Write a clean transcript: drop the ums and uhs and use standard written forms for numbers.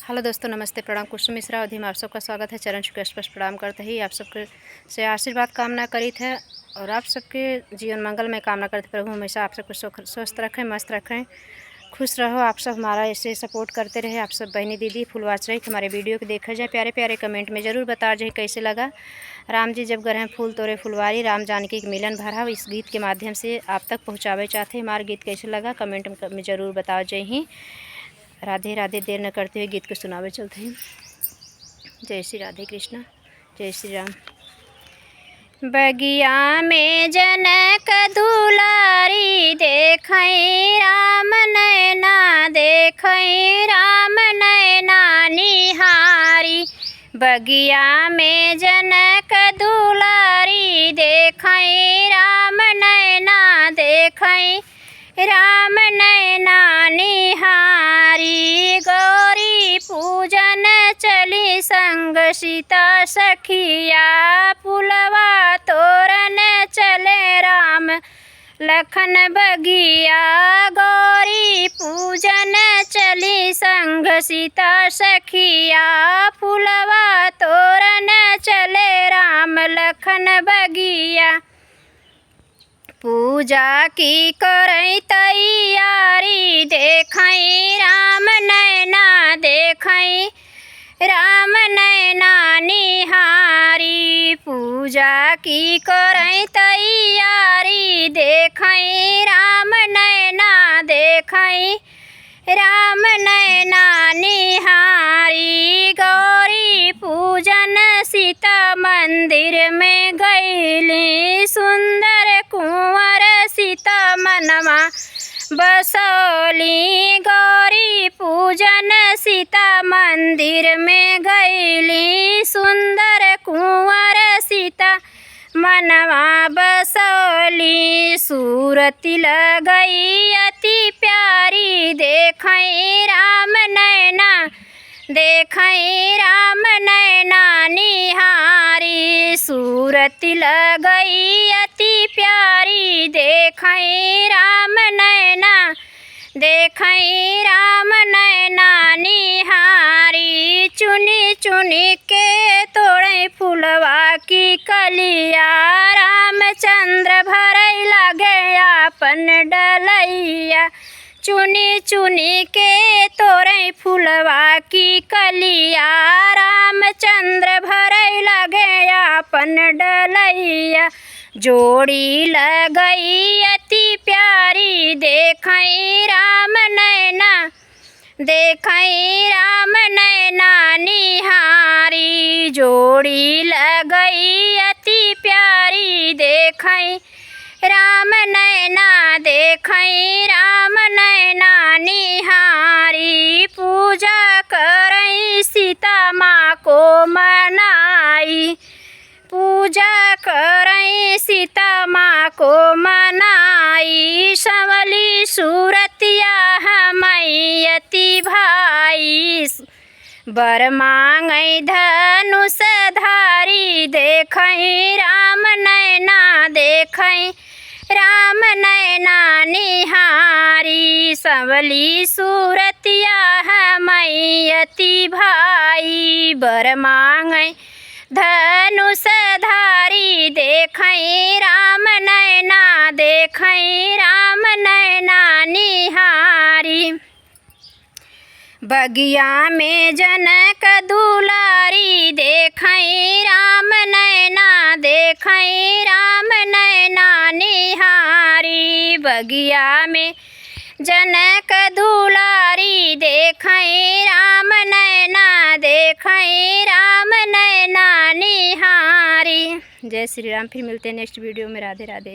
Hello दोस्तों, नमस्ते, प्रणाम। कुसुम मिश्रा अवधि में आप सबका स्वागत है। चरण छू स्पर्श प्रणाम करते ही आप सबके से आशीर्वाद कामना करी थे और आप सबके जीवन मंगल में कामना करते। प्रभु हमेशा आप सबको स्वस्थ रखें, मस्त रखें, खुश रहो। आप सब हमारा ऐसे सपोर्ट करते रहे। आप सब बहनी दीदी फुलवाच रही हमारे वीडियो को देखा जाए, प्यारे प्यारे कमेंट में ज़रूर बता जाए कैसे लगा। राम जी जब गए फूल तोड़े फुलवारी, राम जानकी के मिलन भरा, इस गीत के माध्यम से आप तक पहुँचावे चाहते। हमारा गीत कैसे लगा कमेंट में ज़रूर बताओ। जय ही राधे राधे। देर न करते हुए गीत को सुनावे चलते हैं। जय श्री राधे कृष्ण, जय श्री राम। बगिया में जनक दुलारी देखई राम नैना, देखई राम नैना निहारी। बगिया में जनक दुलारी देखई राम नैना, देखई राम नैना निहारी। गौरी पूजन चली संग सीता सखिया, पुलवा तोरन चले राम लखन बगिया। गौरी पूजन चली संग सीता सखिया, पुलवा तोरन चले राम लखन बगिया। पूजा की करई तैयारी देखई राम नैना, देखई राम नैना निहारी। पूजा की करई तैयारी देखई राम नैना, देखई राम नैना निहारी। गौरी पूजन सीता मंदिर में गईली, सुंदर कुंवर सीता मनवा बसौली। गौरी पूजन सीता मंदिर में गईली, सुंदर कुंवर सीता मनवा बसौली। सूरती लगई अति प्यारी देखई राम नैना, देखई राम नैना निहारी। सूरती लगई अति प्यारी देखई राम नैना, देखई राम नैना निहारी। चुनी चुनी के तोड़े फुलवा की कलिया, रामचंद्र भरई लगे आपन डलैया। चुनी चुनी के तोड़े फुलवा की कलिया, रामचंद्र भरई लगे आपन डलैया। जोड़ी लगई अति प्यारी देखई राम नैना, देखई राम नैना निहारी। जोड़ी लगई अति प्यारी देखई राम नैना, देखई राम नैना निहारी। पूजा करई सीता माँ को मनाई, पूजा करई सीता माँ को मनाई। संवली सूरतिया हमई अति भाई, बर मांगई धनुष धारी देखई राम नैना, देखई राम नैना निहारी। संवली सूरतिया हमई अति भाई, बर मांगई धनुष धारी देखई राम नैना, देखई राम नैना निहारी। बगिया में जनक दुलारी देखई राम नैना, देखई राम नैना निहारी। बगिया में जनक दुलारी देखई राम नैना, देखई राम नैना निहारी। जय श्री राम। फिर मिलते हैं नेक्स्ट वीडियो में। राधे राधे।